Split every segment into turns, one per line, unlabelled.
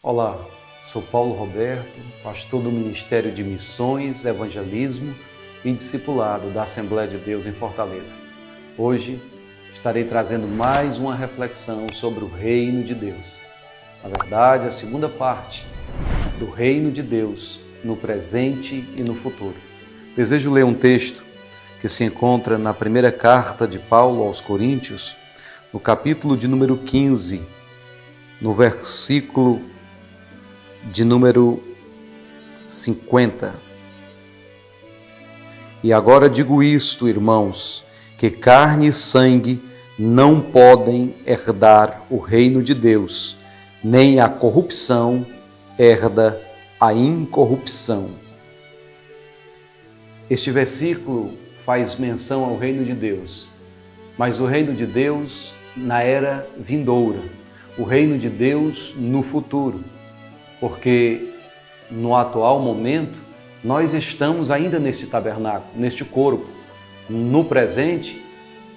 Olá, sou Paulo Roberto, pastor do Ministério de Missões, Evangelismo e Discipulado da Assembleia de Deus em Fortaleza. Hoje estarei trazendo mais uma reflexão sobre o Reino de Deus. Na verdade, a segunda parte do Reino de Deus no presente e no futuro. Desejo ler um texto que se encontra na primeira carta de Paulo aos Coríntios, no capítulo de número 15, no versículo de número 50. E agora digo isto, irmãos, que carne e sangue não podem herdar o reino de Deus, nem a corrupção herda a incorrupção. Este versículo faz menção ao reino de Deus, mas o reino de Deus na era vindoura, o reino de Deus no futuro. Porque no atual momento, nós estamos ainda nesse tabernáculo, neste corpo. No presente,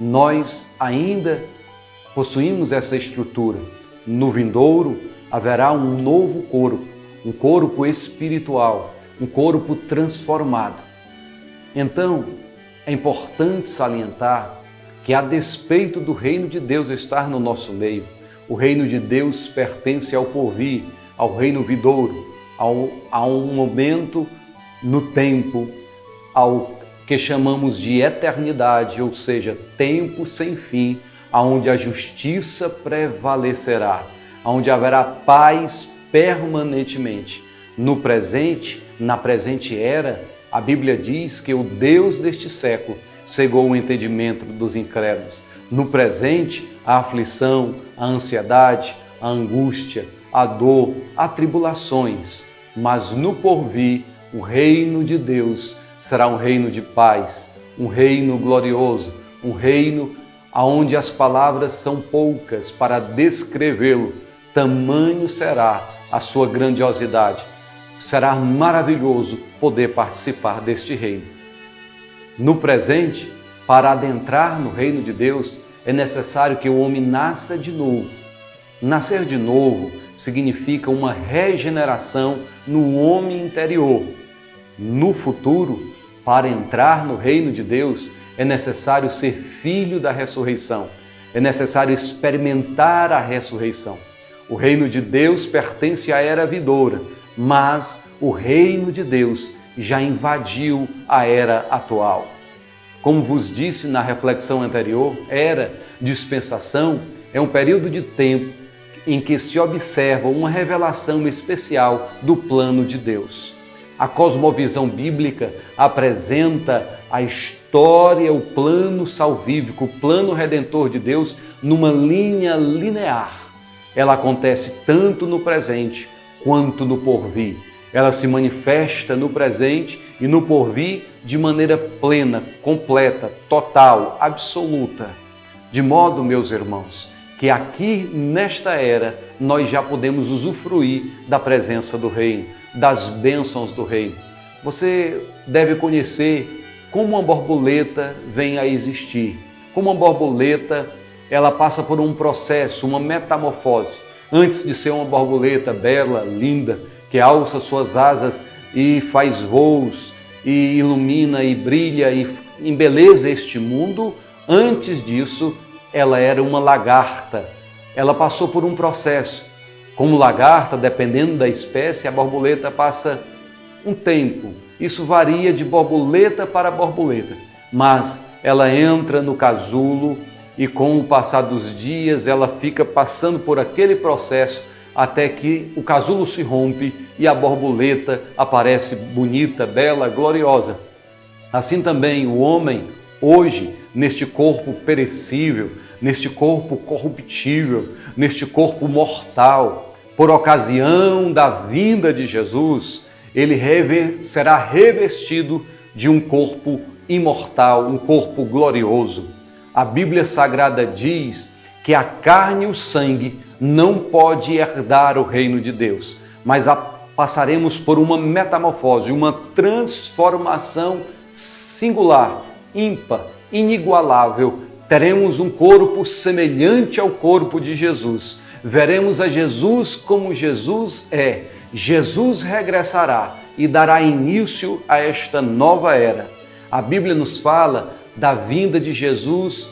nós ainda possuímos essa estrutura. No vindouro, haverá um novo corpo, um corpo espiritual, um corpo transformado. Então, é importante salientar que, a despeito do reino de Deus estar no nosso meio, o reino de Deus pertence ao porvir, ao reino vindouro, a um momento no tempo, ao que chamamos de eternidade, ou seja, tempo sem fim, onde a justiça prevalecerá, onde haverá paz permanentemente. No presente, na presente era, a Bíblia diz que o Deus deste século cegou o entendimento dos incrédulos. No presente, a aflição, a ansiedade, a angústia, a dor, a tribulações, mas no porvir, o reino de Deus será um reino de paz, um reino glorioso, um reino onde as palavras são poucas para descrevê-lo, tamanho será a sua grandiosidade. Será maravilhoso poder participar deste reino. No presente, para adentrar no reino de Deus, é necessário que o homem nasça de novo. Nascer de novo significa uma regeneração no homem interior. No futuro, para entrar no reino de Deus, é necessário ser filho da ressurreição. É necessário experimentar a ressurreição. O reino de Deus pertence à era vindoura, mas o reino de Deus já invadiu a era atual. Como vos disse na reflexão anterior, era, dispensação, é um período de tempo em que se observa uma revelação especial do plano de Deus. A cosmovisão bíblica apresenta a história, o plano salvífico, o plano redentor de Deus numa linha linear. Ela acontece tanto no presente quanto no porvir. Ela se manifesta no presente e no porvir de maneira plena, completa, total, absoluta. De modo, meus irmãos, que aqui nesta era nós já podemos usufruir da presença do reino, das bênçãos do reino. Você deve conhecer como uma borboleta vem a existir. Como uma borboleta, ela passa por um processo, uma metamorfose. Antes de ser uma borboleta bela, linda, que alça suas asas e faz voos, e ilumina e brilha e embeleza este mundo, antes disso, ela era uma lagarta. Ela passou por um processo. Como lagarta, dependendo da espécie, a borboleta passa um tempo. Isso varia de borboleta para borboleta. Mas ela entra no casulo e, com o passar dos dias, ela fica passando por aquele processo até que o casulo se rompe e a borboleta aparece bonita, bela, gloriosa. Assim também o homem, hoje, neste corpo perecível, neste corpo corruptível, neste corpo mortal, por ocasião da vinda de Jesus, ele será revestido de um corpo imortal, um corpo glorioso. A Bíblia Sagrada diz que a carne e o sangue não pode herdar o reino de Deus, mas passaremos por uma metamorfose, uma transformação singular, ímpar, inigualável. Teremos um corpo semelhante ao corpo de Jesus, veremos a Jesus como Jesus é. Jesus regressará e dará início a esta nova era. A Bíblia nos fala da vinda de Jesus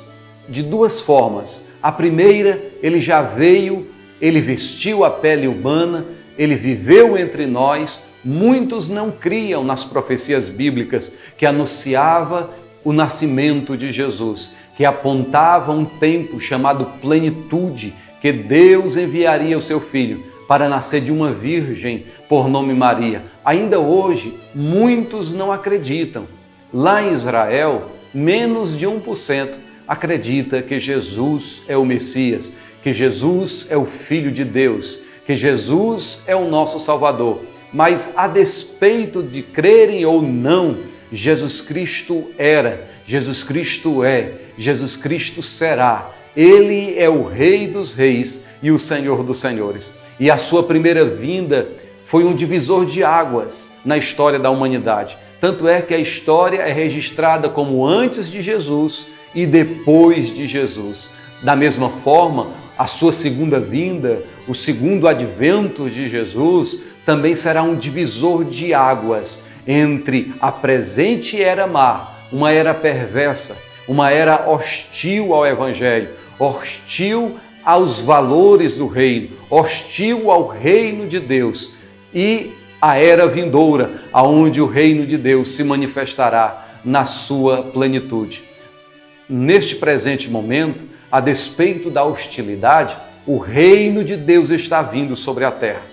de duas formas. A primeira, ele já veio, ele vestiu a pele humana, ele viveu entre nós. Muitos não criam nas profecias bíblicas que anunciava o nascimento de Jesus, que apontava um tempo chamado plenitude, que Deus enviaria o seu Filho para nascer de uma virgem por nome Maria. Ainda hoje, muitos não acreditam. Lá em Israel, menos de 1% acredita que Jesus é o Messias, que Jesus é o Filho de Deus, que Jesus é o nosso Salvador. Mas a despeito de crerem ou não, Jesus Cristo era, Jesus Cristo é, Jesus Cristo será. Ele é o Rei dos Reis e o Senhor dos Senhores. E a sua primeira vinda foi um divisor de águas na história da humanidade. Tanto é que a história é registrada como antes de Jesus e depois de Jesus. Da mesma forma, a sua segunda vinda, o segundo advento de Jesus, também será um divisor de águas entre a presente era má, uma era perversa, uma era hostil ao Evangelho, hostil aos valores do reino, hostil ao reino de Deus, e a era vindoura, aonde o reino de Deus se manifestará na sua plenitude. Neste presente momento, a despeito da hostilidade, o reino de Deus está vindo sobre a terra.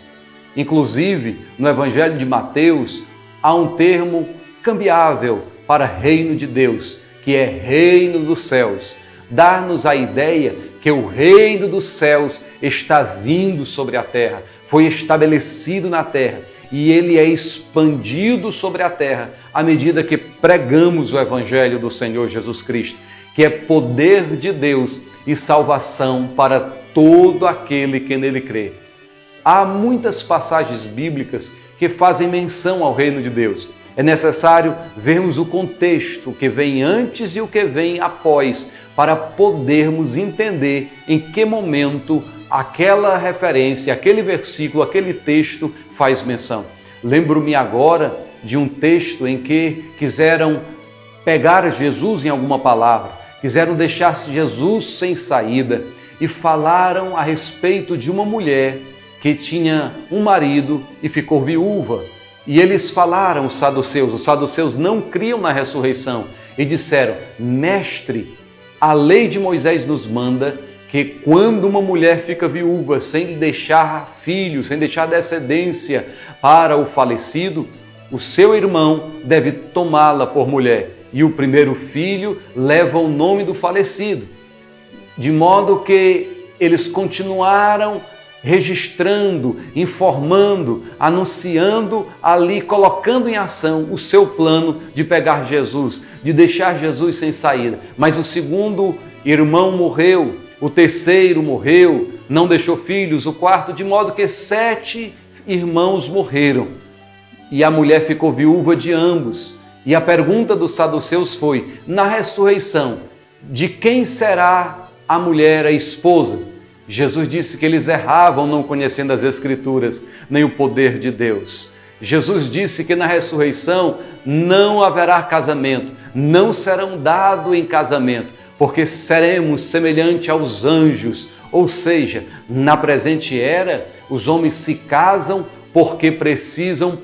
Inclusive, no Evangelho de Mateus, há um termo cambiável para reino de Deus, que é reino dos céus. Dá-nos a ideia que o reino dos céus está vindo sobre a terra, foi estabelecido na terra e ele é expandido sobre a terra à medida que pregamos o Evangelho do Senhor Jesus Cristo, que é poder de Deus e salvação para todo aquele que nele crê. Há muitas passagens bíblicas que fazem menção ao reino de Deus. É necessário vermos o contexto, o que vem antes e o que vem após, para podermos entender em que momento aquela referência, aquele versículo, aquele texto faz menção. Lembro-me agora de um texto em que quiseram pegar Jesus em alguma palavra, quiseram deixar Jesus sem saída e falaram a respeito de uma mulher que tinha um marido e ficou viúva. E eles falaram, os saduceus não criam na ressurreição e disseram: mestre, a lei de Moisés nos manda que quando uma mulher fica viúva sem deixar filhos, sem deixar descendência para o falecido, o seu irmão deve tomá-la por mulher e o primeiro filho leva o nome do falecido. De modo que eles continuaram registrando, informando, anunciando ali, colocando em ação o seu plano de pegar Jesus, de deixar Jesus sem saída. Mas o segundo irmão morreu, o terceiro morreu, não deixou filhos, o quarto, de modo que 7 irmãos morreram. E a mulher ficou viúva de ambos. E a pergunta dos saduceus foi: na ressurreição, de quem será a mulher, a esposa? Jesus disse que eles erravam não conhecendo as Escrituras, nem o poder de Deus. Jesus disse que na ressurreição não haverá casamento, não serão dados em casamento, porque seremos semelhante aos anjos. Ou seja, na presente era, os homens se casam porque precisam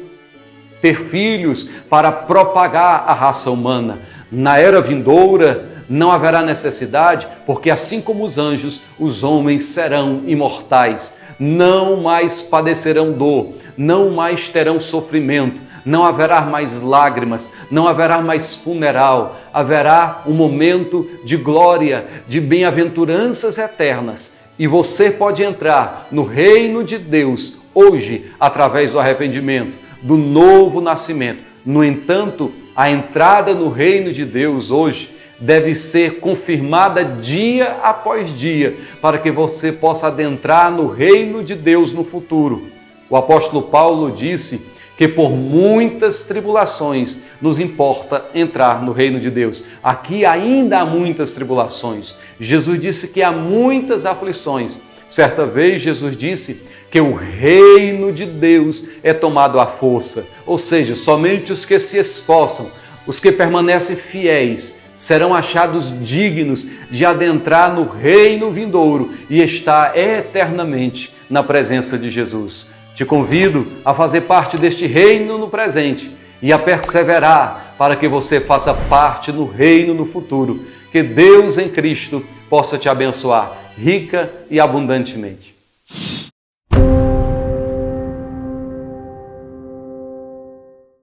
ter filhos para propagar a raça humana. Na era vindoura, não haverá necessidade, porque assim como os anjos, os homens serão imortais, não mais padecerão dor, não mais terão sofrimento, não haverá mais lágrimas, não haverá mais funeral, haverá um momento de glória, de bem-aventuranças eternas. E você pode entrar no reino de Deus hoje, através do arrependimento, do novo nascimento. No entanto, a entrada no reino de Deus hoje deve ser confirmada dia após dia, para que você possa adentrar no reino de Deus no futuro. O apóstolo Paulo disse que por muitas tribulações nos importa entrar no reino de Deus. Aqui ainda há muitas tribulações. Jesus disse que há muitas aflições, Certa vez Jesus disse que o reino de Deus é tomado à força, ou seja, somente os que se esforçam, os que permanecem fiéis, serão achados dignos de adentrar no reino vindouro e estar eternamente na presença de Jesus. Te convido a fazer parte deste reino no presente e a perseverar para que você faça parte no reino no futuro. Que Deus em Cristo possa te abençoar rica e abundantemente.